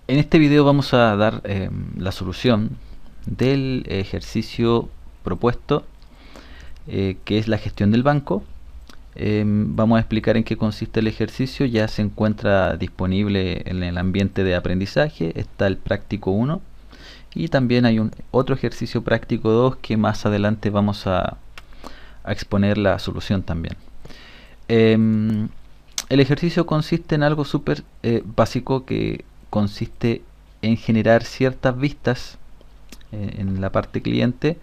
En este video vamos a dar la solución del ejercicio propuesto, que es la gestión del banco. Vamos a explicar en qué consiste el ejercicio. Ya se encuentra disponible en el ambiente de aprendizaje. Está el práctico 1 y también hay otro ejercicio práctico 2 que más adelante vamos a exponer la solución también. El ejercicio consiste en algo súper básico, que consiste en generar ciertas vistas en la parte cliente,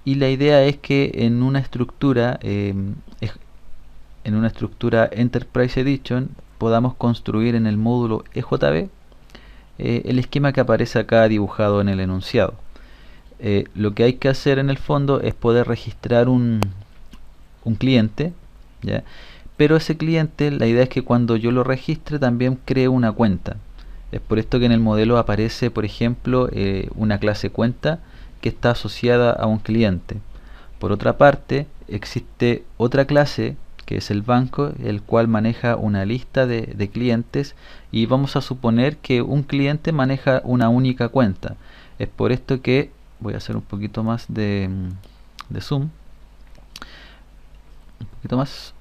y la idea es que en una estructura Enterprise Edition podamos construir en el módulo EJB el esquema que aparece acá dibujado en el enunciado. Lo que hay que hacer en el fondo es poder registrar un cliente, ¿ya? Pero ese cliente, la idea es que cuando yo lo registre también cree una cuenta. Es por esto que en el modelo aparece, por ejemplo, una clase cuenta que está asociada a un cliente. Por otra parte, existe otra clase que es el banco, el cual maneja una lista de clientes, y vamos a suponer que un cliente maneja una única cuenta. Es por esto que voy a hacer un poquito más de zoom, un poquito más.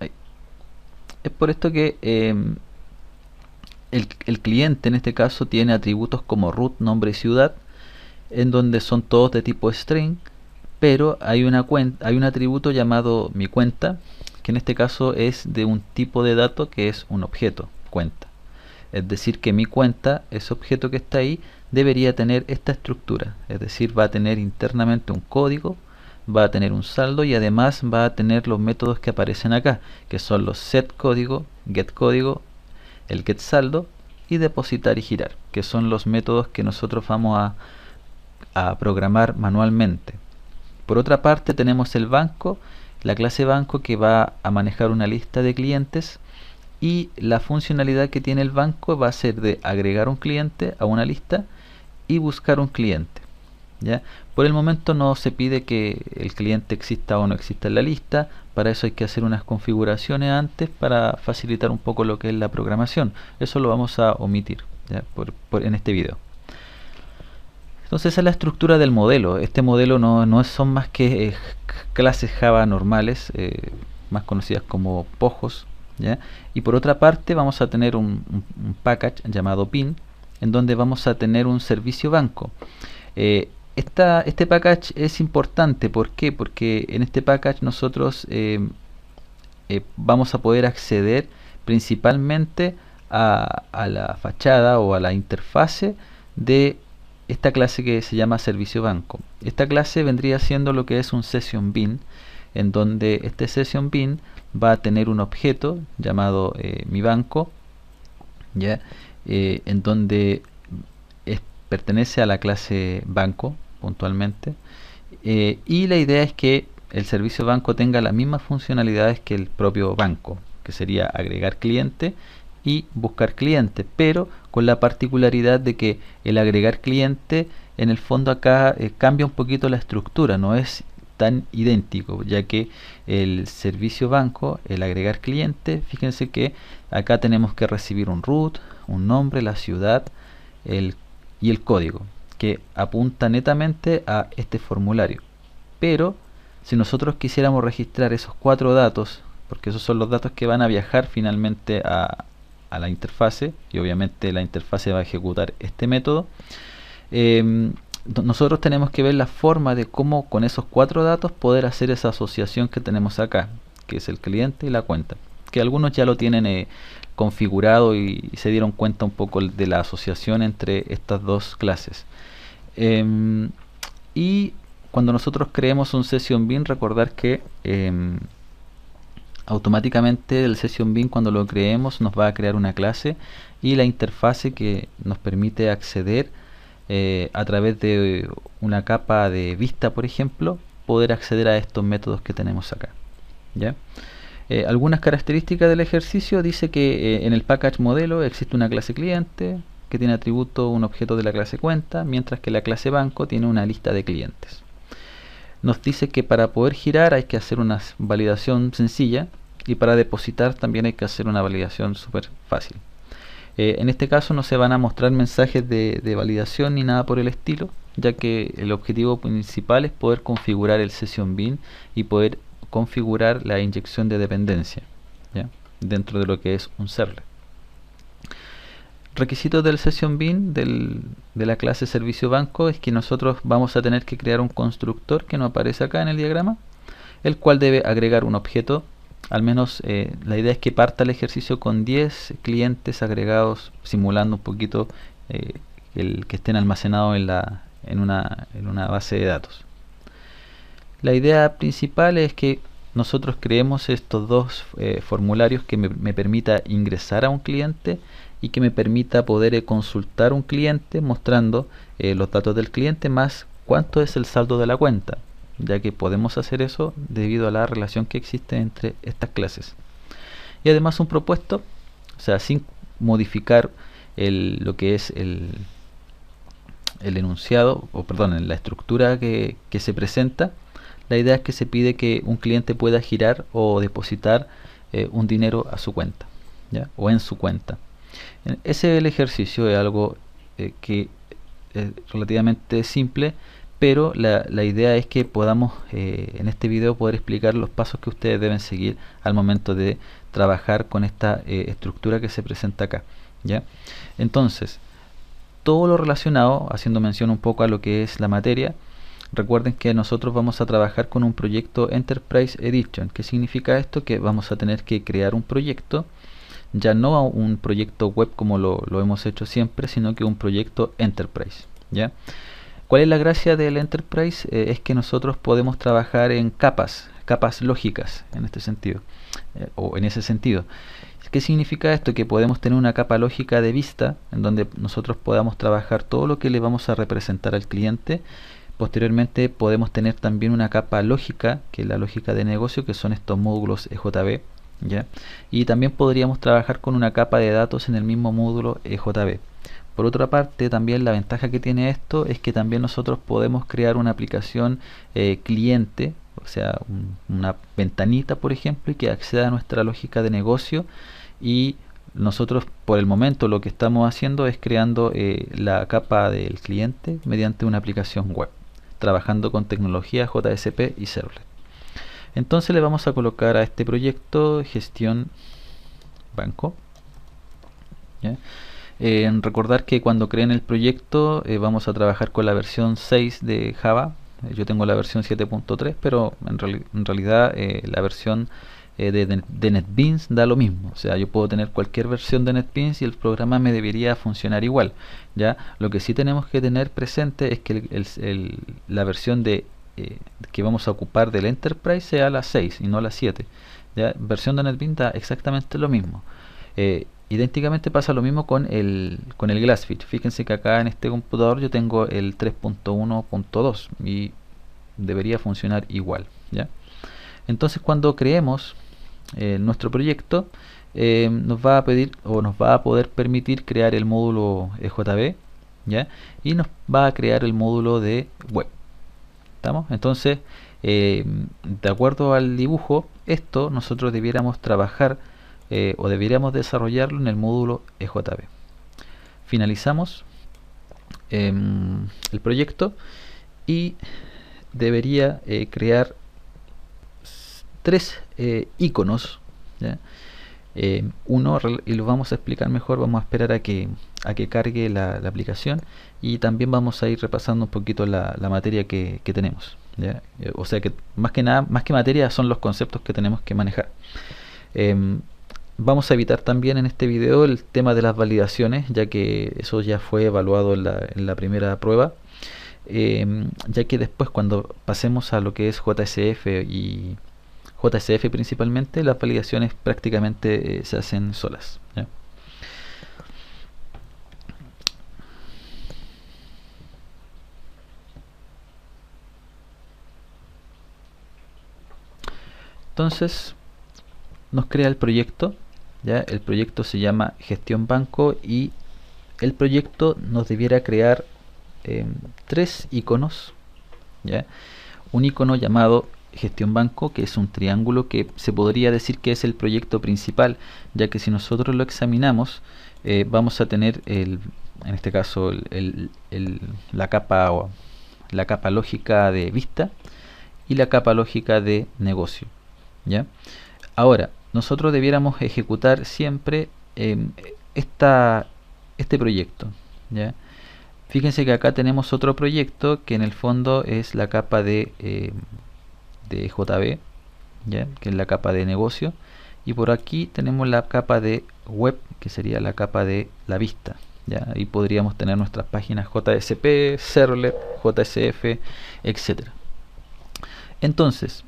Ahí. Es por esto que el cliente en este caso tiene atributos como root, nombre y ciudad, en donde son todos de tipo string, pero hay un atributo llamado mi cuenta, que en este caso es de un tipo de dato que es un objeto, cuenta. Es decir, que mi cuenta, ese objeto que está ahí, debería tener esta estructura, es decir, va a tener internamente un código, va a tener un saldo y además va a tener los métodos que aparecen acá, que son los set código, get código, el get saldo y depositar y girar, que son los métodos que nosotros vamos a programar manualmente. Por otra parte tenemos el banco, la clase banco, que va a manejar una lista de clientes, y la funcionalidad que tiene el banco va a ser de agregar un cliente a una lista y buscar un cliente, ¿ya? Por el momento no se pide que el cliente exista o no exista en la lista. Para eso hay que hacer unas configuraciones antes para facilitar un poco lo que es la programación. Eso lo vamos a omitir, ¿ya? En este video. Entonces esa es la estructura del modelo. Este modelo no son más que clases Java normales, más conocidas como pojos, ¿ya? Y por otra parte vamos a tener un package llamado pin, en donde vamos a tener un servicio banco. Este package es importante. ¿Por qué? Porque en este package nosotros vamos a poder acceder principalmente a la fachada o a la interfase de esta clase que se llama servicio banco. Esta clase vendría siendo lo que es un session bin, en donde este session bin va a tener un objeto llamado mi banco, ¿ya? En donde pertenece a la clase banco puntualmente, y la idea es que el servicio banco tenga las mismas funcionalidades que el propio banco, que sería agregar cliente y buscar cliente, pero con la particularidad de que el agregar cliente en el fondo acá cambia un poquito la estructura, no es tan idéntico, ya que el servicio banco, el agregar cliente, fíjense que acá tenemos que recibir un root, un nombre, la ciudad y el código, que apunta netamente a este formulario. Pero si nosotros quisiéramos registrar esos 4 datos, porque esos son los datos que van a viajar finalmente a la interfase, y obviamente la interfase va a ejecutar este método, nosotros tenemos que ver la forma de cómo con esos 4 datos poder hacer esa asociación que tenemos acá, que es el cliente y la cuenta, que algunos ya lo tienen configurado y se dieron cuenta un poco de la asociación entre estas dos clases. Y cuando nosotros creemos un session bin, recordar que automáticamente el session bin, cuando lo creemos, nos va a crear una clase y la interfase que nos permite acceder a través de una capa de vista, por ejemplo, poder acceder a estos métodos que tenemos acá, ¿ya? Algunas características del ejercicio: dice que en el package modelo existe una clase cliente que tiene atributo un objeto de la clase cuenta, mientras que la clase banco tiene una lista de clientes. Nos dice que para poder girar hay que hacer una validación sencilla, y para depositar también hay que hacer una validación súper fácil. En este caso no se van a mostrar mensajes de validación ni nada por el estilo, ya que el objetivo principal es poder configurar el Session Bean y poder configurar la inyección de dependencia, ¿ya?, dentro de lo que es un servlet. Requisitos del Session Bean de la clase servicio banco es que nosotros vamos a tener que crear un constructor que no aparece acá en el diagrama, el cual debe agregar un objeto. Al menos la idea es que parta el ejercicio con 10 clientes agregados, simulando un poquito el que estén almacenados en una base de datos. La idea principal es que nosotros creemos estos dos formularios que me permita ingresar a un cliente y que me permita poder consultar un cliente mostrando los datos del cliente más cuánto es el saldo de la cuenta, ya que podemos hacer eso debido a la relación que existe entre estas clases. Y además un propuesto, o sea, sin modificar lo que es el enunciado, o perdón, la estructura que se presenta. La idea es que se pide que un cliente pueda girar o depositar un dinero a su cuenta, ¿ya?, o en su cuenta. Ese es el ejercicio, es algo que es relativamente simple, pero la idea es que podamos en este video poder explicar los pasos que ustedes deben seguir al momento de trabajar con esta estructura que se presenta acá, ¿ya? Entonces, todo lo relacionado, haciendo mención un poco a lo que es la materia, recuerden que nosotros vamos a trabajar con un proyecto Enterprise Edition. ¿Qué significa esto? Que vamos a tener que crear un proyecto, ya no un proyecto web como lo hemos hecho siempre, sino que un proyecto Enterprise, ¿ya? ¿Cuál es la gracia del Enterprise? Es que nosotros podemos trabajar en capas lógicas en este sentido, o en ese sentido. ¿Qué significa esto? Que podemos tener una capa lógica de vista en donde nosotros podamos trabajar todo lo que le vamos a representar al cliente. Posteriormente podemos tener también una capa lógica, que es la lógica de negocio, que son estos módulos EJB, ¿ya? Y también podríamos trabajar con una capa de datos en el mismo módulo EJB. Por otra parte, también la ventaja que tiene esto es que también nosotros podemos crear una aplicación cliente, o sea, una ventanita, por ejemplo, y que acceda a nuestra lógica de negocio. Y nosotros, por el momento, lo que estamos haciendo es creando la capa del cliente mediante una aplicación web, trabajando con tecnología JSP y Servlet. Entonces le vamos a colocar a este proyecto gestión banco, ¿ya? Recordar que cuando creen el proyecto vamos a trabajar con la versión 6 de Java. Yo tengo la versión 7.3, pero en realidad la versión de NetBeans da lo mismo. O sea, yo puedo tener cualquier versión de NetBeans y el programa me debería funcionar igual, ¿ya? Lo que sí tenemos que tener presente es que la versión que vamos a ocupar del Enterprise sea la 6 y no la 7, ¿ya? Versión de NetBeans da exactamente lo mismo. Idénticamente pasa lo mismo con el Glassfish. Fíjense que acá en este computador yo tengo el 3.1.2 y debería funcionar igual, ¿ya? Entonces, cuando creemos nuestro proyecto, nos va a pedir o nos va a poder permitir crear el módulo EJB, ¿ya? Y nos va a crear el módulo de web. ¿Estamos? Entonces, de acuerdo al dibujo, esto nosotros debiéramos trabajar o deberíamos desarrollarlo en el módulo EJB. Finalizamos el proyecto y debería crear 3 iconos, ¿ya? Uno, y lo vamos a explicar mejor, vamos a esperar a que cargue la aplicación, y también vamos a ir repasando un poquito la materia que tenemos, ¿ya? O sea que más que materia son los conceptos que tenemos que manejar. Vamos a evitar también en este video el tema de las validaciones, ya que eso ya fue evaluado en la primera prueba, ya que después, cuando pasemos a lo que es JSF y JSF principalmente, las validaciones prácticamente se hacen solas, ¿ya? Entonces nos crea el proyecto, ¿ya? El proyecto se llama gestión banco y el proyecto nos debiera crear 3 iconos, ¿ya? Un icono llamado gestión banco, que es un triángulo que se podría decir que es el proyecto principal, ya que si nosotros lo examinamos, vamos a tener en este caso la capa lógica de vista y la capa lógica de negocio, ¿ya? Ahora, nosotros debiéramos ejecutar siempre este proyecto, ¿ya? Fíjense que acá tenemos otro proyecto que en el fondo es la capa de JB, ¿ya? Que es la capa de negocio, y por aquí tenemos la capa de web, que sería la capa de la vista, ¿ya? Ahí podríamos tener nuestras páginas JSP, Servlet, JSF, etcétera. Entonces,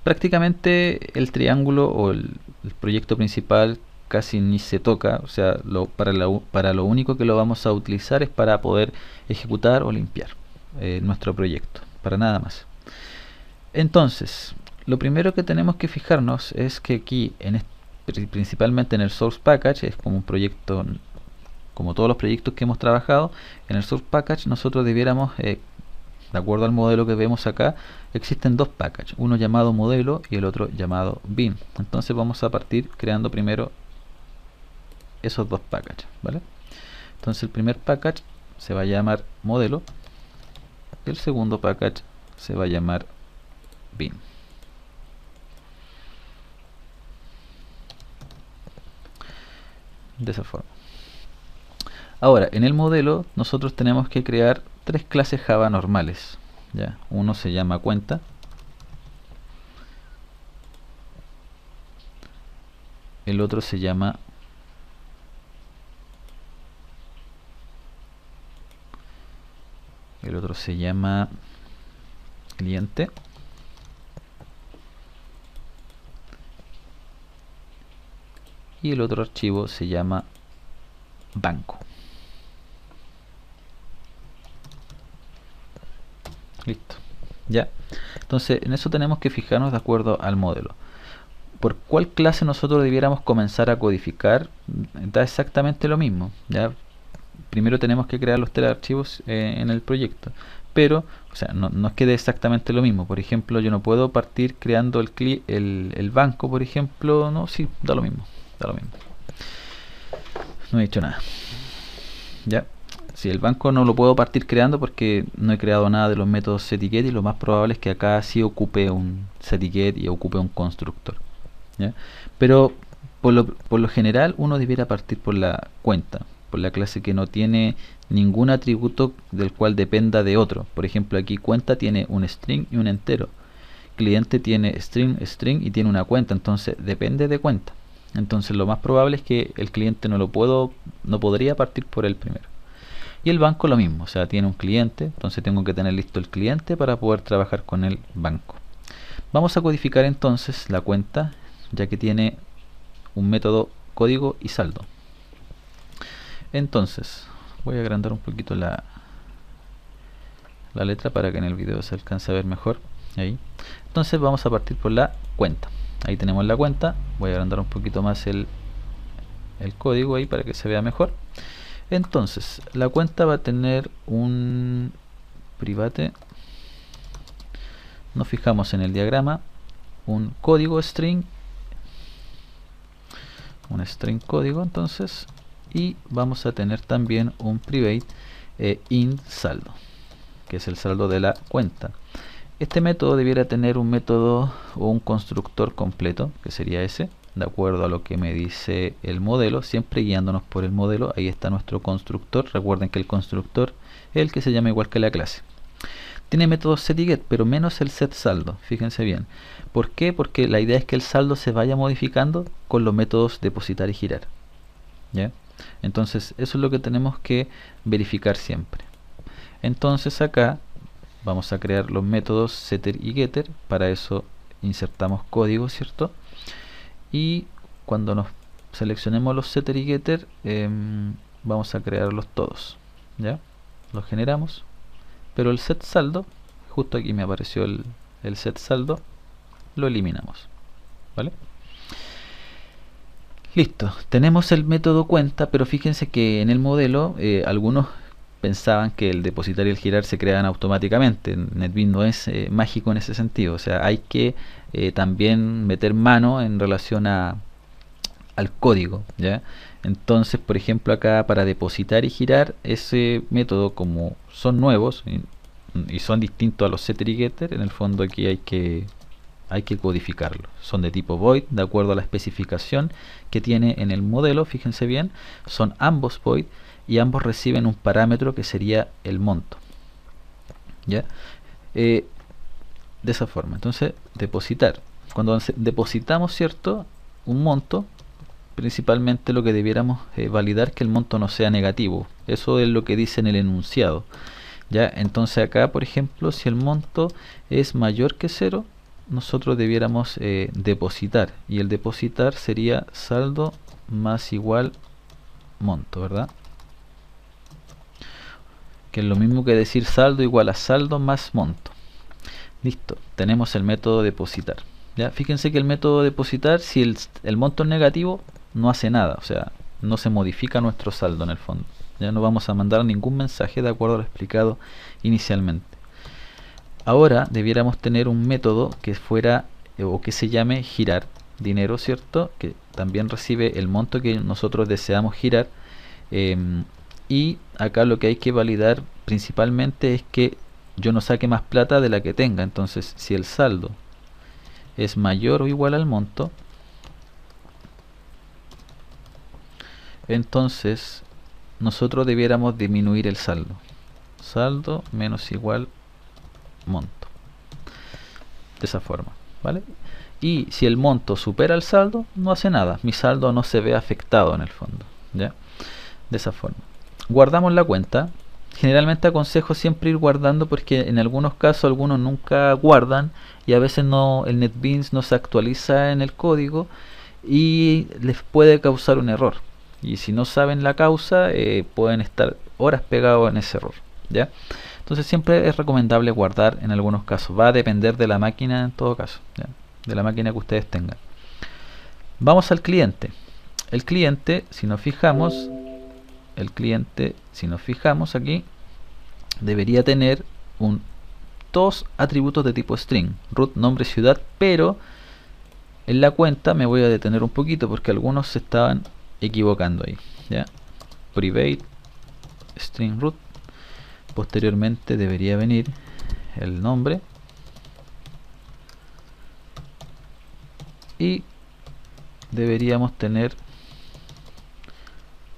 prácticamente el triángulo o el proyecto principal casi ni se toca, o sea, para lo único que lo vamos a utilizar es para poder ejecutar o limpiar nuestro proyecto, para nada más. Entonces, lo primero que tenemos que fijarnos es que aquí, principalmente en el source package, es como un proyecto, como todos los proyectos que hemos trabajado, en el source package nosotros debiéramos, de acuerdo al modelo que vemos acá, existen dos packages, uno llamado modelo y el otro llamado bin. Entonces vamos a partir creando primero esos dos packages, ¿vale? Entonces el primer package se va a llamar modelo y el segundo package se va a llamar bin. De esa forma. Ahora, en el modelo nosotros tenemos que crear tres clases Java normales, ¿ya? Uno se llama cuenta, el otro se llama cliente, y el otro archivo se llama banco. Listo, ya. Entonces en eso tenemos que fijarnos de acuerdo al modelo. ¿Por cuál clase nosotros debiéramos comenzar a codificar? Da exactamente lo mismo, ¿ya? Primero tenemos que crear los tres archivos en el proyecto, pero o sea, no es que dé exactamente lo mismo. Por ejemplo, yo no puedo partir creando el banco, por ejemplo. No, sí, da lo mismo, no he dicho nada, ya. Si el banco no lo puedo partir creando porque no he creado nada de los métodos setGet, y lo más probable es que acá sí ocupe un setGet y ocupe un constructor, ¿ya? Pero por lo general uno debiera partir por la cuenta, por la clase que no tiene ningún atributo del cual dependa de otro. Por ejemplo, aquí cuenta tiene un string y un entero, cliente tiene string y tiene una cuenta, entonces depende de cuenta. Entonces lo más probable es que el cliente no podría partir por el primero. Y el banco lo mismo, o sea, tiene un cliente, entonces tengo que tener listo el cliente para poder trabajar con el banco. Vamos a codificar entonces la cuenta, ya que tiene un método código y saldo. Entonces voy a agrandar un poquito la letra para que en el video se alcance a ver mejor. Ahí. Entonces vamos a partir por la cuenta. Ahí tenemos la cuenta. Voy a agrandar un poquito más el código ahí para que se vea mejor. Entonces la cuenta va a tener un private, nos fijamos en el diagrama, un código string, un string código, entonces, y vamos a tener también un private int saldo, que es el saldo de la cuenta. Este método debiera tener un método o un constructor completo, que sería ese, de acuerdo a lo que me dice el modelo, siempre guiándonos por el modelo. Ahí está nuestro constructor. Recuerden que el constructor es el que se llama igual que la clase. Tiene métodos setGet, pero menos el setSaldo. Fíjense bien. ¿Por qué? Porque la idea es que el saldo se vaya modificando con los métodos depositar y girar, ¿ya? Entonces eso es lo que tenemos que verificar siempre. Entonces acá vamos a crear los métodos setter y getter. Para eso insertamos código, ¿cierto? Y cuando nos seleccionemos los setter y getter, vamos a crearlos todos, ¿ya? Los generamos, pero el set saldo, justo aquí me apareció el set saldo, lo eliminamos, ¿vale? Listo, tenemos el método cuenta, pero fíjense que en el modelo algunos pensaban que el depositar y el girar se crean automáticamente. NetBeans no es mágico en ese sentido, o sea, hay que también meter mano en relación a al código, ¿ya? Entonces, por ejemplo, acá para depositar y girar, ese método, como son nuevos y son distintos a los setter y getter, en el fondo aquí hay que codificarlo. Son de tipo void, de acuerdo a la especificación que tiene en el modelo, fíjense bien, son ambos void y ambos reciben un parámetro que sería el monto, ¿ya? De esa forma. Entonces, depositar. Cuando depositamos, ¿cierto?, un monto, principalmente lo que debiéramos validar que el monto no sea negativo. Eso es lo que dice en el enunciado, ¿ya? Entonces acá, por ejemplo, si el monto es mayor que cero, nosotros debiéramos depositar, y el depositar sería saldo más igual monto, ¿verdad? Que es lo mismo que decir saldo igual a saldo más monto. Listo, tenemos el método depositar. ¿Ya? Fíjense que el método depositar, si el monto es negativo, no hace nada, o sea, no se modifica nuestro saldo en el fondo. Ya no vamos a mandar ningún mensaje de acuerdo a lo explicado inicialmente. Ahora debiéramos tener un método que fuera o que se llame girar dinero, ¿cierto? Que también recibe el monto que nosotros deseamos girar. Y acá lo que hay que validar principalmente es que yo no saque más plata de la que tenga. Entonces, si el saldo es mayor o igual al monto, entonces nosotros debiéramos disminuir el saldo. Saldo menos igual monto. De esa forma, ¿vale? Y si el monto supera el saldo, no hace nada. Mi saldo no se ve afectado en el fondo, ¿ya? De esa forma. Guardamos la cuenta. Generalmente aconsejo siempre ir guardando porque en algunos casos algunos nunca guardan y a veces no, el NetBeans no se actualiza en el código y les puede causar un error. Y si no saben la causa, pueden estar horas pegados en ese error, ¿ya? Entonces siempre es recomendable guardar en algunos casos. Va a depender de la máquina en todo caso, ¿ya? De la máquina que ustedes tengan. Vamos al cliente. El cliente, si nos fijamos, aquí, debería tener dos atributos de tipo string, root, nombre, ciudad, pero en la cuenta me voy a detener un poquito porque algunos se estaban equivocando ahí, ¿ya? Private string root, posteriormente debería venir el nombre y deberíamos tener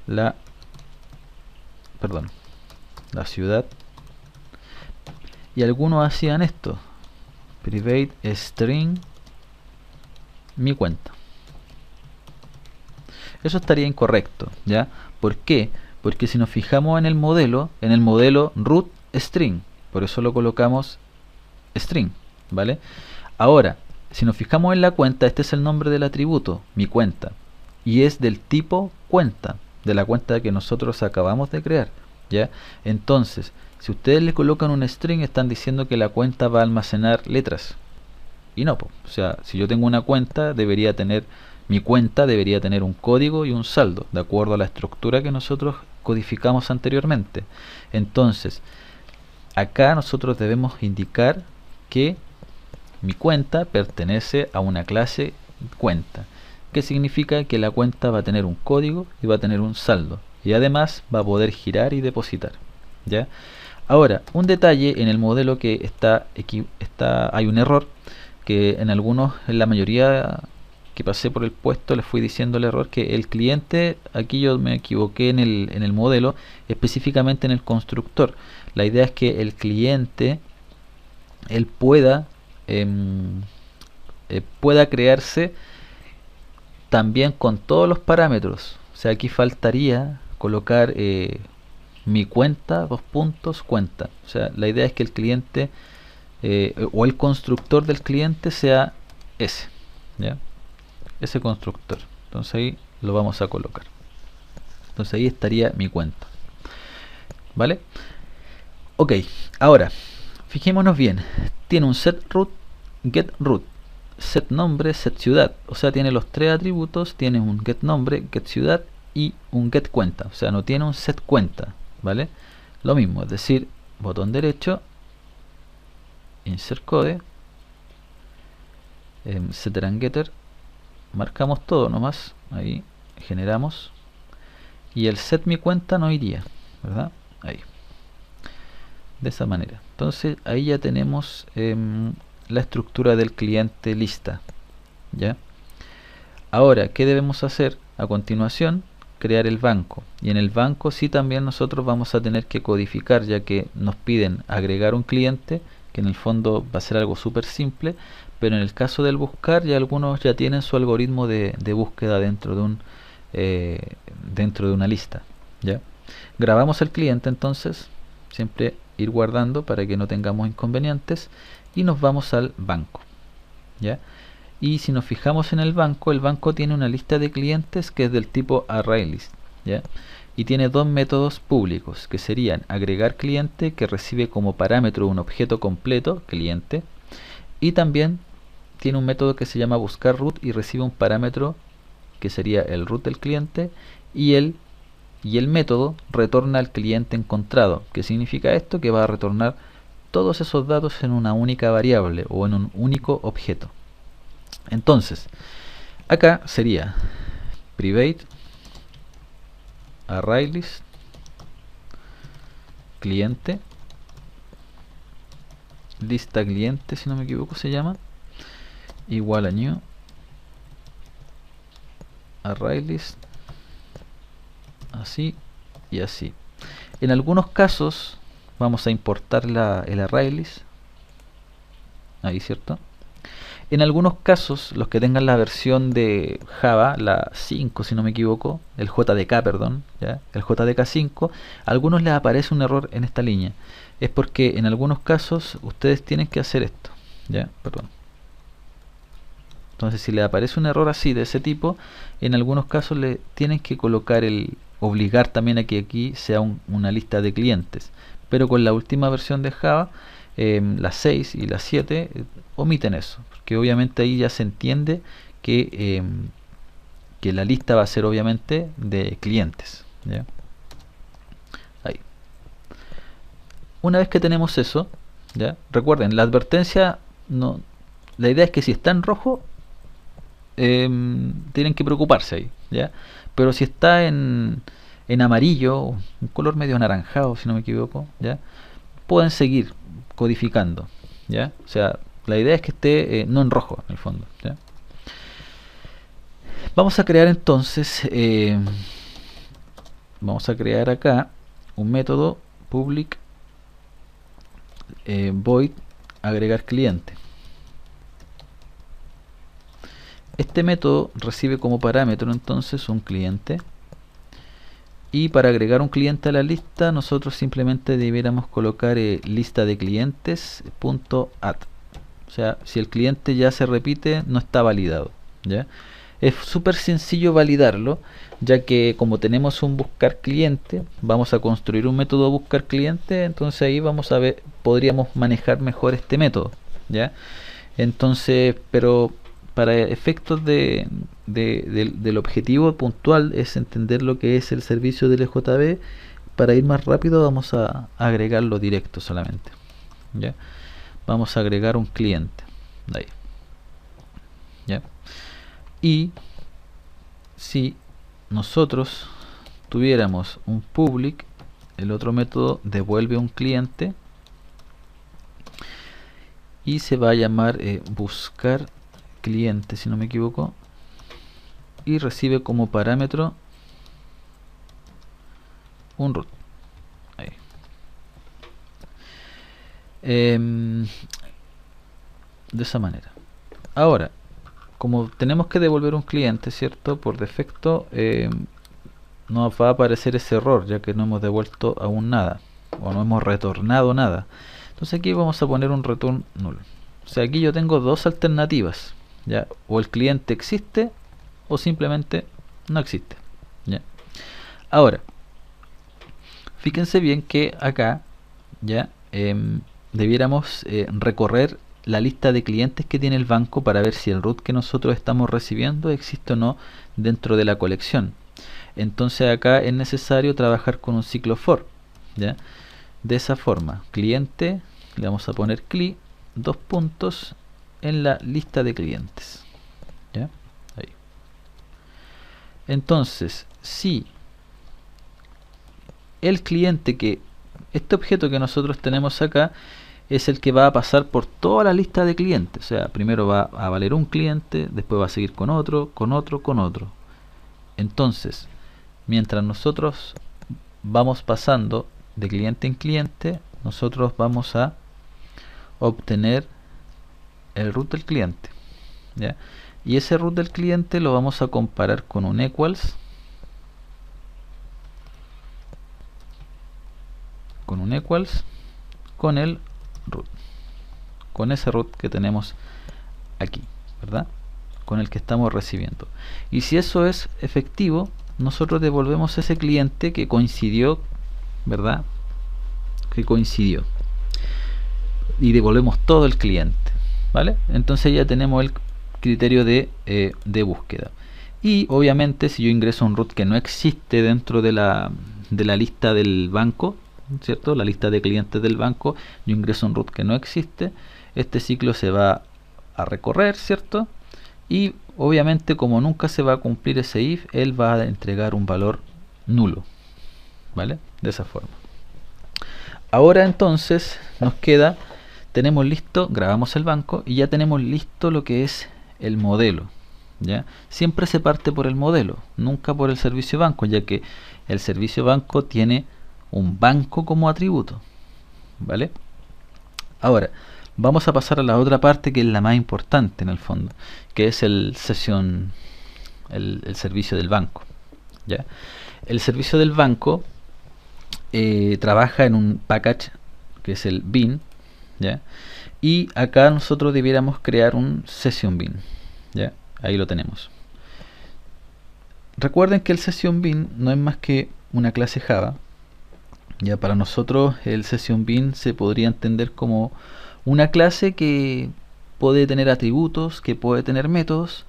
la ciudad, y algunos hacían esto, private string mi cuenta. Eso estaría incorrecto, ¿ya? ¿Por qué? Porque si nos fijamos en el modelo root string, por eso lo colocamos string, ¿vale? Ahora, si nos fijamos en la cuenta, este es el nombre del atributo, mi cuenta, y es del tipo cuenta, de la cuenta que nosotros acabamos de crear, ¿ya? Entonces, si ustedes le colocan un string, están diciendo que la cuenta va a almacenar letras, y no, o sea, si yo tengo una cuenta, mi cuenta debería tener un código y un saldo, de acuerdo a la estructura que nosotros codificamos anteriormente. Entonces, acá nosotros debemos indicar que mi cuenta pertenece a una clase cuenta, que significa que la cuenta va a tener un código y va a tener un saldo, y además va a poder girar y depositar, ¿ya? Ahora, un detalle en el modelo que hay un error, que en la mayoría que pasé por el puesto les fui diciendo el error, que el cliente, aquí yo me equivoqué en el modelo, específicamente en el constructor. La idea es que el cliente, él pueda crearse también con todos los parámetros. O sea, aquí faltaría colocar mi cuenta, cuenta. O sea, la idea es que el cliente o el constructor del cliente sea ese, ¿ya? Ese constructor. Entonces ahí lo vamos a colocar. Entonces ahí estaría mi cuenta, ¿vale? Ok, ahora fijémonos bien. Tiene un set root, get root, set nombre, set ciudad. O sea, tiene los tres atributos. Tiene un get nombre, get ciudad y un get cuenta. O sea, no tiene un set cuenta, ¿vale? Lo mismo, es decir, botón derecho, insert code, setter and getter, marcamos todo nomás ahí, generamos, y el set mi cuenta no iría, ¿verdad? Ahí, de esa manera. Entonces ahí ya tenemos la estructura del cliente lista, ¿ya? Ahora, ¿qué debemos hacer? A continuación, crear el banco. Y en el banco sí también nosotros vamos a tener que codificar, ya que nos piden agregar un cliente, que en el fondo va a ser algo súper simple, pero en el caso del buscar ya algunos ya tienen su algoritmo de búsqueda dentro de dentro de una lista, ¿ya? Grabamos el cliente entonces, siempre ir guardando para que no tengamos inconvenientes, y nos vamos al banco, ¿ya? Y si nos fijamos en el banco tiene una lista de clientes que es del tipo ArrayList, ¿ya? Y tiene dos métodos públicos, que serían agregar cliente, que recibe como parámetro un objeto completo, cliente, y también tiene un método que se llama buscar root y recibe un parámetro que sería el root del cliente, y el método retorna al cliente encontrado. ¿Qué significa esto? Que va a retornar todos esos datos en una única variable o en un único objeto. Entonces, acá sería private ArrayList cliente, lista cliente si no me equivoco se llama, igual a new ArrayList, así y así. En algunos casos vamos a importar el ArrayList, ahí, ¿cierto? En algunos casos, los que tengan la versión de Java, la 5 si no me equivoco, el JDK, perdón, ¿ya? El JDK 5, a algunos les aparece un error en esta línea. Es porque en algunos casos ustedes tienen que hacer esto, ¿ya? Perdón. Entonces si les aparece un error así de ese tipo, en algunos casos le tienen que colocar obligar también a que aquí sea una lista de clientes. Pero con la última versión de Java, la 6 y la 7, omiten eso, porque obviamente ahí ya se entiende que la lista va a ser obviamente de clientes, ¿ya? Ahí. Una vez que tenemos eso, ¿ya? Recuerden, la advertencia, no, la idea es que si está en rojo, tienen que preocuparse ahí, ¿ya? Pero si está en amarillo, un color medio anaranjado si no me equivoco, ¿ya? Pueden seguir codificando, ¿ya? O sea, la idea es que esté no en rojo en el fondo, ¿ya? Vamos a crear entonces vamos a crear acá un método public void agregar cliente. Este método recibe como parámetro entonces un cliente, y para agregar un cliente a la lista nosotros simplemente debiéramos colocar lista de clientes.add. O sea, si el cliente ya se repite, no está validado, ¿ya? Es súper sencillo validarlo, ya que como tenemos un buscar cliente, vamos a construir un método buscar cliente, entonces ahí vamos a ver, podríamos manejar mejor este método, ¿ya? Entonces, pero para efectos del objetivo puntual es entender lo que es el servicio del EJB. Para ir más rápido vamos a agregarlo directo solamente, ¿ya? Vamos a agregar un cliente ahí, ¿ya? Y si nosotros tuviéramos un public, el otro método devuelve un cliente y se va a llamar buscar cliente si no me equivoco, y recibe como parámetro un root. Ahí. De esa manera. Ahora, como tenemos que devolver un cliente, ¿cierto? Por defecto nos va a aparecer ese error, ya que no hemos devuelto aún nada, o no hemos retornado nada. Entonces aquí vamos a poner un return null. O sea, aquí yo tengo dos alternativas, ¿ya? O el cliente existe o simplemente no existe, ¿ya? Ahora, fíjense bien que acá ya debiéramos recorrer la lista de clientes que tiene el banco para ver si el root que nosotros estamos recibiendo existe o no dentro de la colección. Entonces acá es necesario trabajar con un ciclo for, ¿ya? De esa forma, cliente, le vamos a poner cli, dos puntos, en la lista de clientes, ¿ya? Ahí. Entonces, si el cliente este objeto que nosotros tenemos acá es el que va a pasar por toda la lista de clientes. O sea, primero va a valer un cliente, después va a seguir con otro, con otro, con otro. Entonces, mientras nosotros vamos pasando de cliente en cliente, nosotros vamos a obtener el root del cliente, ¿ya? Y ese root del cliente lo vamos a comparar con un equals, con el root, con ese root que tenemos aquí, ¿verdad? Con el que estamos recibiendo. Y si eso es efectivo, nosotros devolvemos ese cliente que coincidió, ¿verdad? Que coincidió. Y devolvemos todo el cliente, ¿vale? Entonces ya tenemos el criterio de búsqueda. Y obviamente si yo ingreso un root que no existe dentro de la lista del banco, ¿cierto? La lista de clientes del banco, yo ingreso un root que no existe, este ciclo se va a recorrer, ¿cierto? Y obviamente como nunca se va a cumplir ese if, él va a entregar un valor nulo, ¿vale? De esa forma. Ahora entonces nos queda, tenemos listo, grabamos el banco y ya tenemos listo lo que es el modelo, ¿ya? Siempre se parte por el modelo, nunca por el servicio banco, ya que el servicio banco tiene un banco como atributo, ¿vale? Ahora, vamos a pasar a la otra parte que es la más importante en el fondo, que es el servicio del banco, ¿ya? El servicio del banco trabaja en un package que es el bin, ¿ya? Y acá nosotros debiéramos crear un session bin, ¿ya? Ahí lo tenemos. Recuerden que el session bin no es más que una clase Java. Ya para nosotros el session bin se podría entender como una clase que puede tener atributos, que puede tener métodos,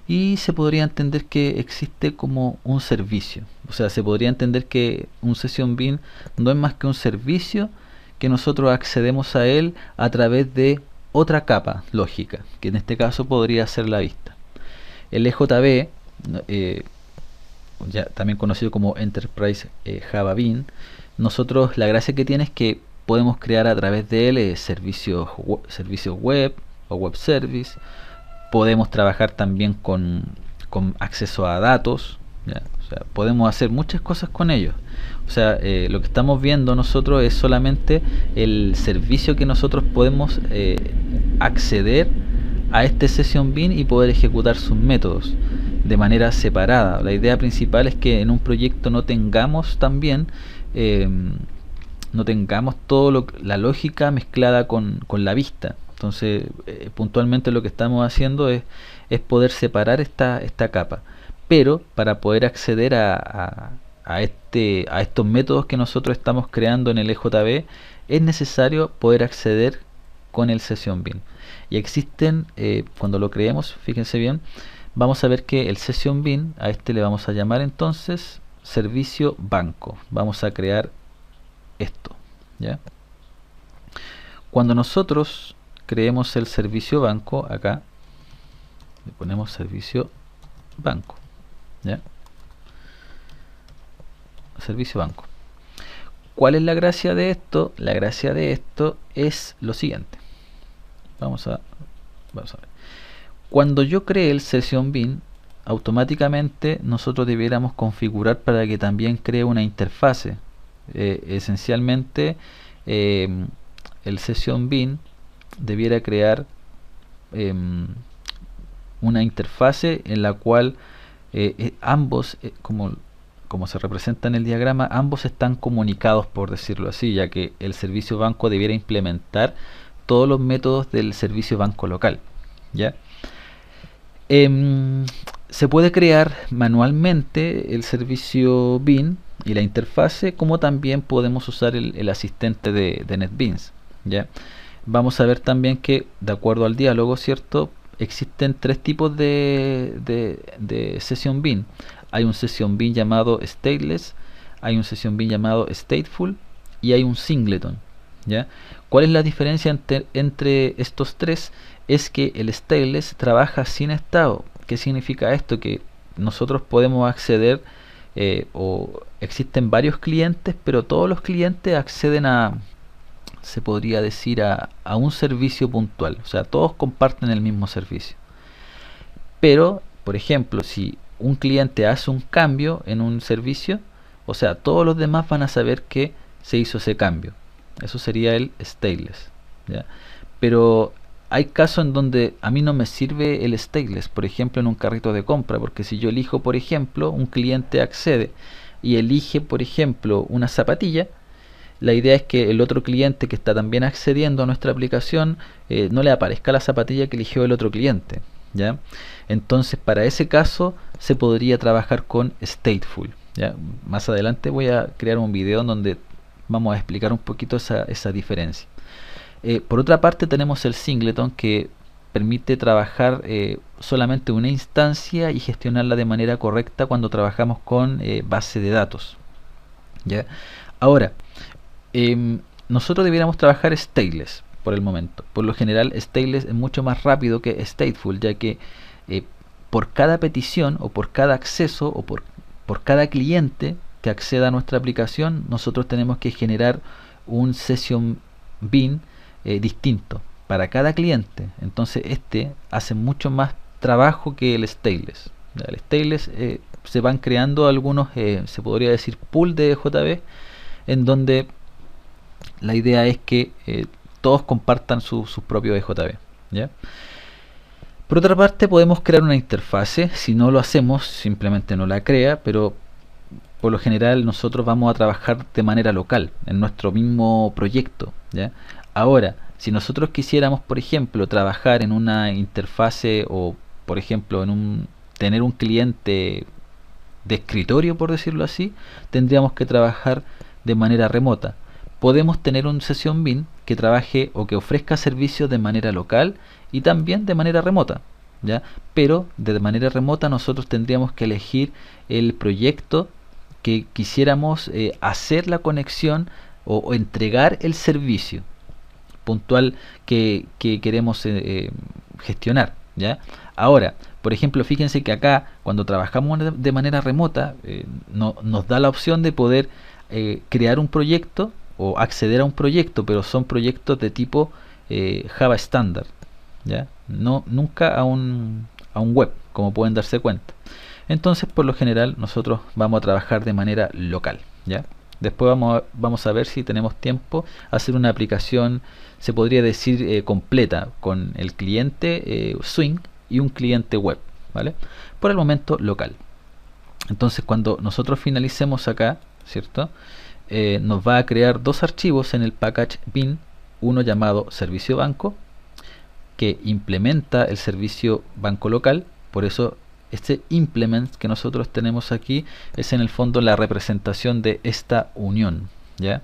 y se podría entender que existe como un servicio. O sea, se podría entender que un session bin no es más que un servicio que nosotros accedemos a él a través de otra capa lógica, que en este caso podría ser la vista. El EJB, ya también conocido como Enterprise Java Bean, nosotros la gracia que tiene es que podemos crear a través de él servicios web o web service. Podemos trabajar también con acceso a datos, ¿ya? O sea, podemos hacer muchas cosas con ellos. O sea, lo que estamos viendo nosotros es solamente el servicio que nosotros podemos acceder a este session bin y poder ejecutar sus métodos de manera separada. La idea principal es que en un proyecto no tengamos también no tengamos todo la lógica mezclada con la vista. Entonces puntualmente lo que estamos haciendo es poder separar esta capa, pero para poder acceder a estos métodos que nosotros estamos creando en el EJB es necesario poder acceder con el session bin. Y existen, cuando lo creemos, fíjense bien, vamos a ver que el session bin, a este le vamos a llamar entonces servicio banco. Vamos a crear esto, ¿ya? Cuando nosotros creemos el servicio banco, acá le ponemos servicio banco, ¿ya? Servicio banco. ¿Cuál es la gracia de esto? La gracia de esto es lo siguiente. Vamos a ver. Cuando yo cree el session bin, automáticamente nosotros debiéramos configurar para que también cree una interfase. Esencialmente el session bin debiera crear una interfase en la cual ambos, como se representa en el diagrama, ambos están comunicados, por decirlo así, ya que el servicio banco debiera implementar todos los métodos del servicio banco local, ¿ya? Se puede crear manualmente el servicio bin y la interfase, como también podemos usar el asistente de NetBeans, ¿ya? Vamos a ver también que, de acuerdo al diálogo, ¿cierto?, existen tres tipos de session bin. Hay un session bin llamado stateless, hay un session bin llamado stateful y hay un singleton, ¿ya? ¿Cuál es la diferencia entre estos tres? Es que el stateless trabaja sin estado. ¿Qué significa esto? Que nosotros podemos acceder o existen varios clientes, pero todos los clientes acceden a, se podría decir, a un servicio puntual. O sea, todos comparten el mismo servicio. Pero, por ejemplo, si un cliente hace un cambio en un servicio, o sea, todos los demás van a saber que se hizo ese cambio. Eso sería el stateless, ¿ya? Pero hay casos en donde a mí no me sirve el stateless, por ejemplo en un carrito de compra, porque si yo elijo, por ejemplo, un cliente accede y elige, por ejemplo, una zapatilla, la idea es que el otro cliente que está también accediendo a nuestra aplicación no le aparezca la zapatilla que eligió el otro cliente, ¿ya? Entonces, para ese caso se podría trabajar con stateful, ¿ya? Más adelante voy a crear un video en donde vamos a explicar un poquito esa diferencia. Por otra parte tenemos el singleton, que permite trabajar solamente una instancia y gestionarla de manera correcta cuando trabajamos con base de datos, ¿ya? Ahora, nosotros debiéramos trabajar stateless por el momento. Por lo general stateless es mucho más rápido que stateful, ya que por cada petición o por cada acceso o por cada cliente que acceda a nuestra aplicación, nosotros tenemos que generar un session bin distinto para cada cliente. Entonces este hace mucho más trabajo que el stateless. El stateless se van creando algunos, se podría decir, pool de JB, en donde la idea es que todos compartan sus propios EJB, ¿ya? Por otra parte, podemos crear una interfase. Si no lo hacemos, simplemente no la crea, pero por lo general nosotros vamos a trabajar de manera local en nuestro mismo proyecto, ¿ya? Ahora, si nosotros quisiéramos, por ejemplo, trabajar en una interfase o, por ejemplo, tener un cliente de escritorio, por decirlo así, tendríamos que trabajar de manera remota. Podemos tener un session bin que trabaje o que ofrezca servicios de manera local y también de manera remota, ¿ya? Pero de manera remota nosotros tendríamos que elegir el proyecto que quisiéramos hacer la conexión o entregar el servicio puntual que queremos gestionar, ¿ya? Ahora, por ejemplo, fíjense que acá cuando trabajamos de manera remota nos da la opción de poder crear un proyecto o acceder a un proyecto, pero son proyectos de tipo Java estándar, ¿ya? No, nunca a un web, como pueden darse cuenta. Entonces, por lo general, nosotros vamos a trabajar de manera local, ¿ya? Después vamos a ver, si tenemos tiempo, hacer una aplicación, se podría decir, completa, con el cliente Swing y un cliente web, ¿vale? Por el momento, local. Entonces, cuando nosotros finalicemos acá, ¿cierto? Nos va a crear dos archivos en el package bin, uno llamado servicio banco, que implementa el servicio banco local. Por eso este implement que nosotros tenemos aquí es en el fondo la representación de esta unión, ¿ya?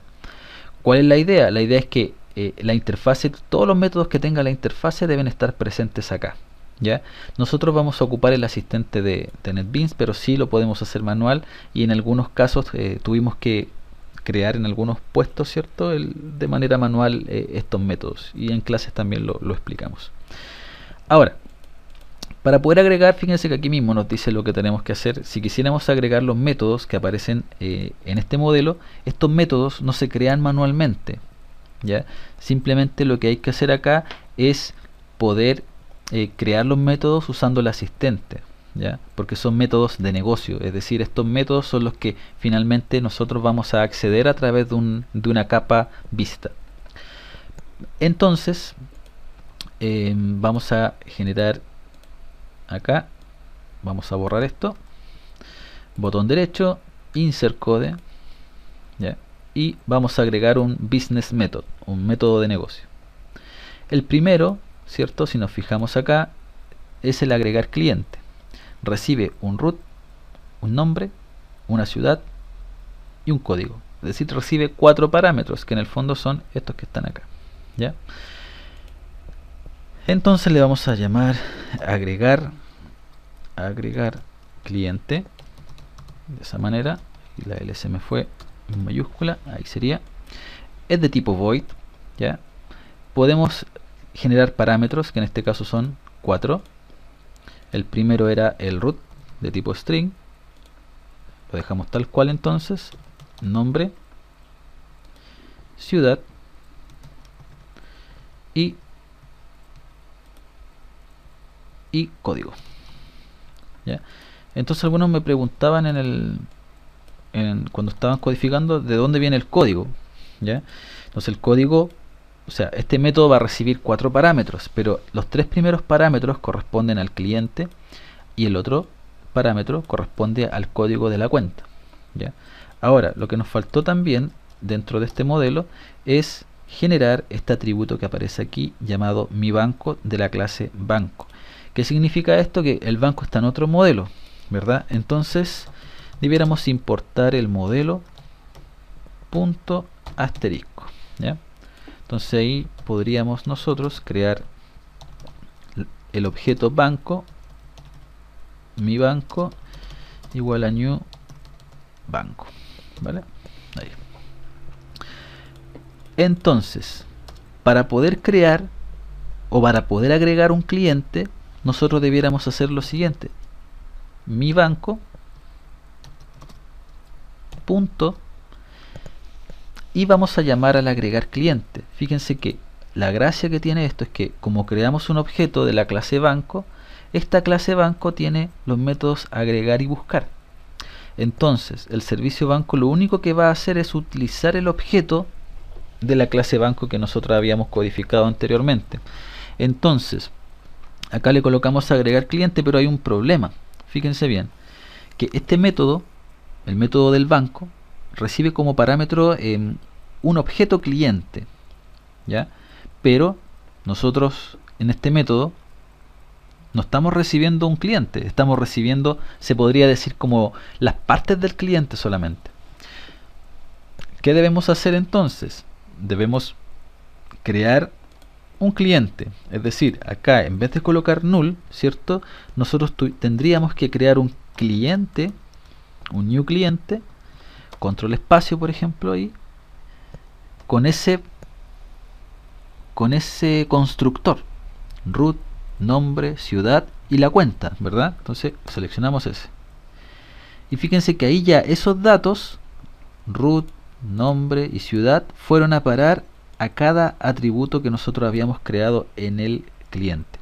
¿Cuál es la idea? La idea es que la interfase, todos los métodos que tenga la interfase deben estar presentes acá, ¿ya? Nosotros vamos a ocupar el asistente de NetBeans, pero sí lo podemos hacer manual, y en algunos casos tuvimos que crear en algunos puestos, ¿cierto?, de manera manual estos métodos, y en clases también lo explicamos. Ahora, para poder agregar, fíjense que aquí mismo nos dice lo que tenemos que hacer. Si quisiéramos agregar los métodos que aparecen en este modelo, estos métodos no se crean manualmente, ¿ya? Simplemente lo que hay que hacer acá es poder crear los métodos usando el asistente, ¿ya? Porque son métodos de negocio, es decir, estos métodos son los que finalmente nosotros vamos a acceder a través de una capa vista. Entonces, vamos a generar acá, vamos a borrar esto, botón derecho, insert code, ¿ya? Y vamos a agregar un business method, un método de negocio. El primero, ¿cierto?, si nos fijamos acá, es el agregar cliente. Recibe un root, un nombre, una ciudad y un código. Es decir, recibe 4 parámetros, que en el fondo son estos que están acá, ¿ya? Entonces le vamos a llamar agregar cliente, de esa manera, y la L se me fue en mayúscula, ahí sería. Es de tipo void, ¿ya? Podemos generar parámetros, que en este caso son 4. El primero era el root, de tipo string, lo dejamos tal cual entonces, nombre, ciudad y código. ¿Ya? Entonces algunos me preguntaban cuando estaban codificando de dónde viene el código. ¿Ya? Entonces el código, o sea, este método va a recibir 4 parámetros, pero los 3 primeros parámetros corresponden al cliente y el otro parámetro corresponde al código de la cuenta. ¿Ya? Ahora, lo que nos faltó también dentro de este modelo es generar este atributo que aparece aquí llamado mi banco de la clase banco. ¿Qué significa esto? Que el banco está en otro modelo, ¿verdad? Entonces debiéramos importar el modelo punto asterisco. ¿Ya? Entonces ahí podríamos nosotros crear el objeto banco, mi banco igual a new banco, ¿vale? Ahí. Entonces, para poder crear o para poder agregar un cliente, nosotros debiéramos hacer lo siguiente: mi banco punto, y vamos a llamar al agregar cliente. Fíjense que la gracia que tiene esto es que como creamos un objeto de la clase banco, esta clase banco tiene los métodos agregar y buscar. Entonces el servicio banco lo único que va a hacer es utilizar el objeto de la clase banco que nosotros habíamos codificado anteriormente. Entonces acá le colocamos agregar cliente, pero hay un problema. Fíjense bien que este método, el método del banco, recibe como parámetro un objeto cliente, ¿ya? Pero nosotros en este método no estamos recibiendo un cliente, estamos recibiendo, se podría decir, como las partes del cliente solamente. ¿Qué debemos hacer entonces? Debemos crear un cliente, es decir, acá en vez de colocar null, ¿cierto? Nosotros tendríamos que crear un cliente, un new cliente, control espacio por ejemplo ahí, con ese constructor, root, nombre, ciudad y la cuenta, ¿verdad? Entonces seleccionamos ese. Y fíjense que ahí ya esos datos, root, nombre y ciudad, fueron a parar a cada atributo que nosotros habíamos creado en el cliente.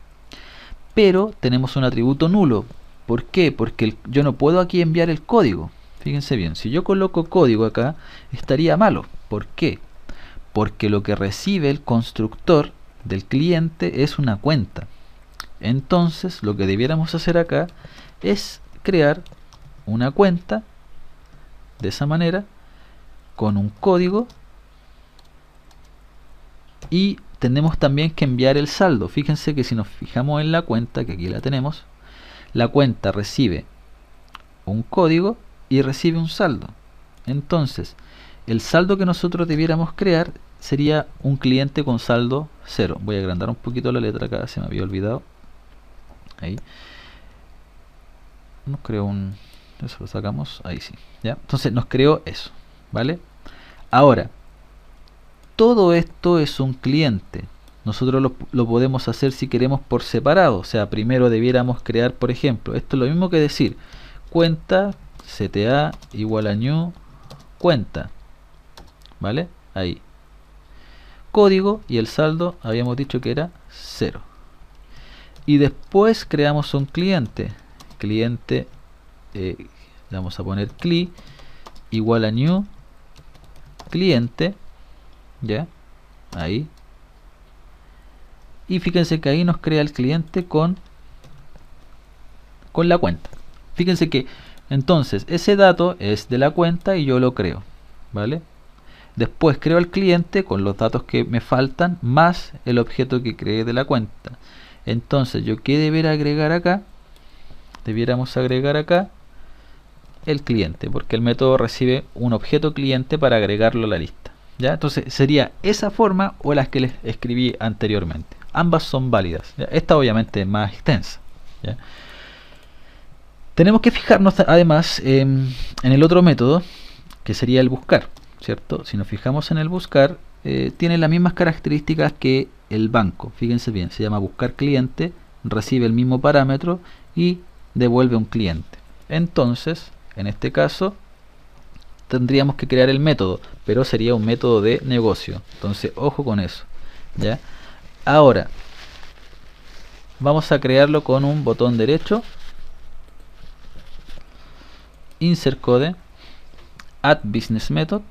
Pero tenemos un atributo nulo. ¿Por qué? Porque yo no puedo aquí enviar el código. Fíjense bien, si yo coloco código acá, estaría malo. ¿Por qué? Porque lo que recibe el constructor del cliente es una cuenta. Entonces lo que debiéramos hacer acá es crear una cuenta de esa manera, con un código, y tenemos también que enviar el saldo. Fíjense que si nos fijamos en la cuenta, que aquí la tenemos, la cuenta recibe un código y recibe un saldo. Entonces el saldo que nosotros debiéramos crear sería un cliente con saldo 0. Voy a agrandar un poquito la letra acá, se me había olvidado. Ahí nos creó eso lo sacamos, ahí sí, ¿ya? Entonces nos creó eso, ¿vale? Ahora, todo esto es un cliente. Nosotros lo podemos hacer si queremos por separado. O sea, primero debiéramos crear, por ejemplo, esto es lo mismo que decir cuenta cta igual a new cuenta, ¿vale? Ahí. Código y el saldo habíamos dicho que era 0. Y después creamos un cliente. Cliente, le vamos a poner cli igual a new cliente, ¿ya? Ahí. Y fíjense que ahí nos crea el cliente con la cuenta. Fíjense que entonces ese dato es de la cuenta y yo lo creo, ¿vale? Después creo el cliente con los datos que me faltan más el objeto que creé de la cuenta. Entonces yo qué debería agregar acá, debiéramos agregar acá el cliente, porque el método recibe un objeto cliente para agregarlo a la lista, ¿ya? Entonces sería esa forma o las que les escribí anteriormente. Ambas son válidas, ¿ya? Esta obviamente es más extensa, ¿ya? Tenemos que fijarnos además en el otro método, que sería el buscar, ¿cierto? Si nos fijamos en el buscar, tiene las mismas características que el banco. Fíjense bien, se llama buscar cliente, recibe el mismo parámetro y devuelve un cliente, Entonces, en este caso, tendríamos que crear el método, pero sería un método de negocio. Entonces, ojo con eso, ¿ya? Ahora, vamos a crearlo con un botón derecho, Insert Code, Add Business Method,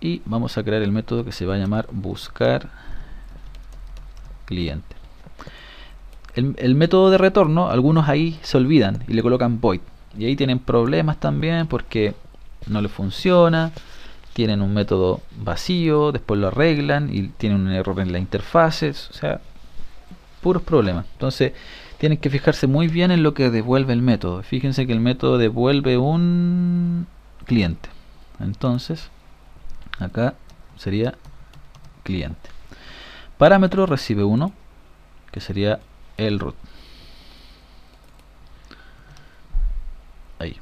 y vamos a crear el método que se va a llamar buscar cliente. El método de retorno, algunos ahí se olvidan y le colocan void, y ahí tienen problemas también porque no le funciona, tienen un método vacío, después lo arreglan y tienen un error en la interfase, o sea, puros problemas. Entonces tienen que fijarse muy bien en lo que devuelve el método. Fíjense que el método devuelve un cliente, entonces acá sería cliente. Parámetro recibe uno, que sería el root. Ahí,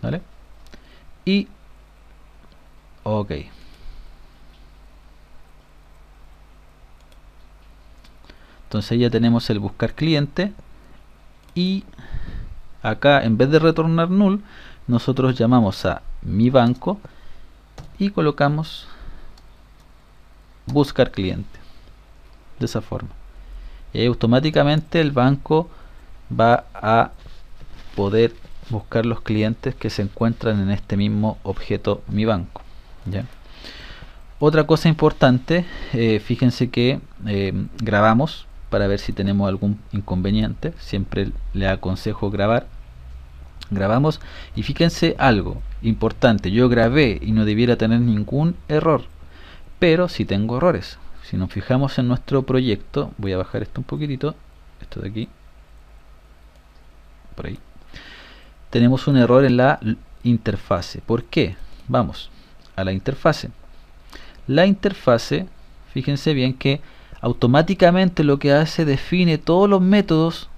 ¿vale? Y ok. Entonces ya tenemos el buscar cliente, y acá en vez de retornar null, nosotros llamamos a mi banco y colocamos buscar cliente de esa forma, y ahí automáticamente el banco va a poder buscar los clientes que se encuentran en este mismo objeto mi banco, ¿ya? Otra cosa importante, fíjense que grabamos para ver si tenemos algún inconveniente. Siempre le aconsejo grabar. Grabamos y fíjense algo importante, yo grabé y no debiera tener ningún error, pero si tengo errores. Si nos fijamos en nuestro proyecto, voy a bajar esto un poquitito, esto de aquí, por ahí, tenemos un error en la interfase. ¿Por qué? Vamos a la interfase. La interfase, fíjense bien que automáticamente lo que hace, define todos los métodos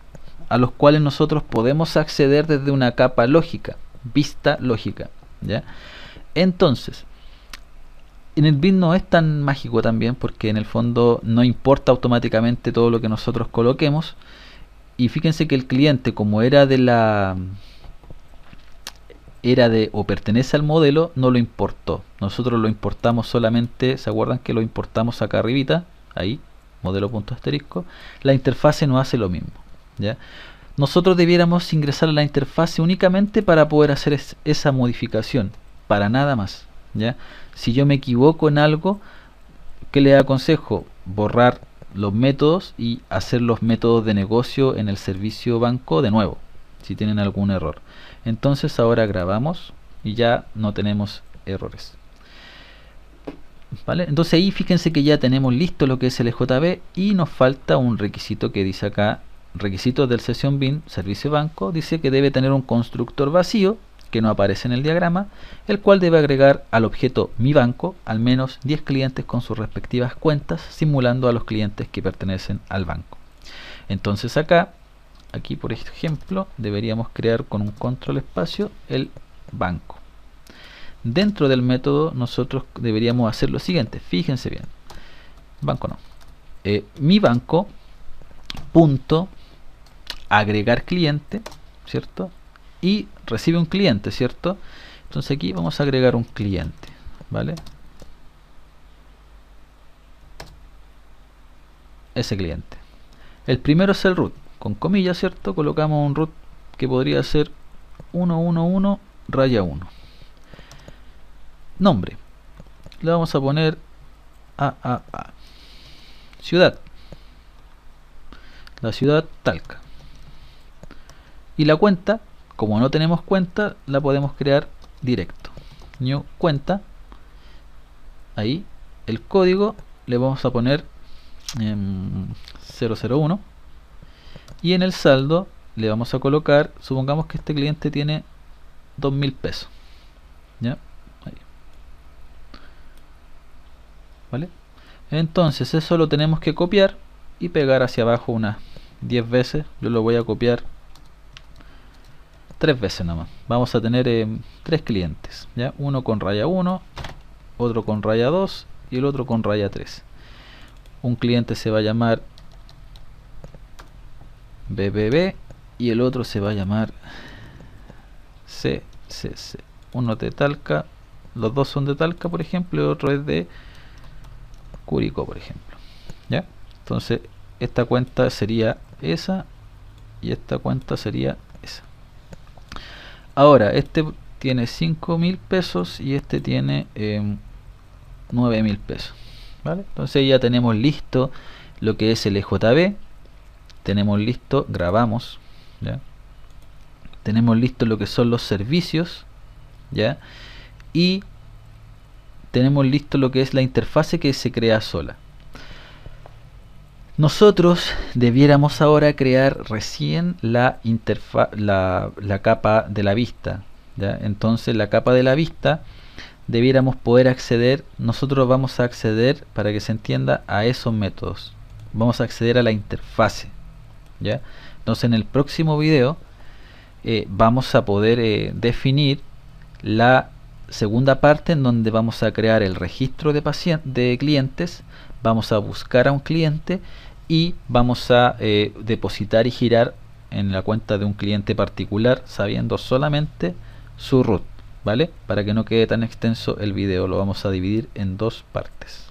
a los cuales nosotros podemos acceder desde una capa lógica, vista lógica, ¿ya? Entonces, en el BIM no es tan mágico también, porque en el fondo no importa automáticamente todo lo que nosotros coloquemos. Y fíjense que el cliente, como era o pertenece al modelo, no lo importó. Nosotros lo importamos solamente, ¿se acuerdan que lo importamos acá arribita? Ahí, modelo.asterisco. La interfase no hace lo mismo, ¿ya? Nosotros debiéramos ingresar a la interfase únicamente para poder hacer esa modificación, para nada más, ¿ya? Si yo me equivoco en algo, ¿qué le aconsejo? Borrar los métodos y hacer los métodos de negocio en el servicio banco de nuevo, si tienen algún error. Entonces ahora grabamos y ya no tenemos errores, ¿vale? Entonces ahí fíjense que ya tenemos listo lo que es el EJB, y nos falta un requisito que dice acá, requisitos del sesión BIM, servicio banco. Dice que debe tener un constructor vacío, que no aparece en el diagrama, el cual debe agregar al objeto mi banco al menos 10 clientes con sus respectivas cuentas, simulando a los clientes que pertenecen al banco. Entonces acá, aquí por ejemplo, deberíamos crear con un control espacio el banco. Dentro del método nosotros deberíamos hacer lo siguiente, fíjense bien, banco no, mi banco punto agregar cliente, ¿cierto? Y recibe un cliente, ¿cierto? Entonces aquí vamos a agregar un cliente, ¿vale? Ese cliente. El primero es el root, con comillas, ¿cierto? Colocamos un root que podría ser 111 raya 1. Nombre. Le vamos a poner AAA. Ciudad. La ciudad Talca. Y la cuenta, como no tenemos cuenta, la podemos crear directo. New cuenta. Ahí. El código le vamos a poner 001. Y en el saldo le vamos a colocar, supongamos que este cliente tiene 2.000 pesos. ¿Ya? Ahí. ¿Vale? Entonces eso lo tenemos que copiar y pegar hacia abajo unas 10 veces. Yo lo voy a copiar 3 veces nomás. Vamos a tener 3 clientes, ¿ya? Uno con raya 1, otro con raya 2 y el otro con raya 3. Un cliente se va a llamar BBB y el otro se va a llamar CCC. Uno es de Talca, los dos son de Talca, por ejemplo, y otro es de Curicó, por ejemplo. ¿Ya? Entonces, esta cuenta sería esa y esta cuenta sería esa. Ahora, este tiene 5.000 pesos y este tiene 9.000 pesos. ¿Vale? Entonces ya tenemos listo lo que es el EJB. Tenemos listo, grabamos. ¿Ya? Tenemos listo lo que son los servicios. ¿Ya? Y tenemos listo lo que es la interfase que se crea sola. Nosotros debiéramos ahora crear recién la capa de la vista. ¿Ya? Entonces la capa de la vista debiéramos poder acceder, nosotros vamos a acceder, para que se entienda, a esos métodos. Vamos a acceder a la interfase. ¿Ya? Entonces en el próximo video vamos a poder definir la segunda parte, en donde vamos a crear el registro de clientes, vamos a buscar a un cliente y vamos a depositar y girar en la cuenta de un cliente particular, sabiendo solamente su root, ¿vale? Para que no quede tan extenso el video, lo vamos a dividir en dos partes.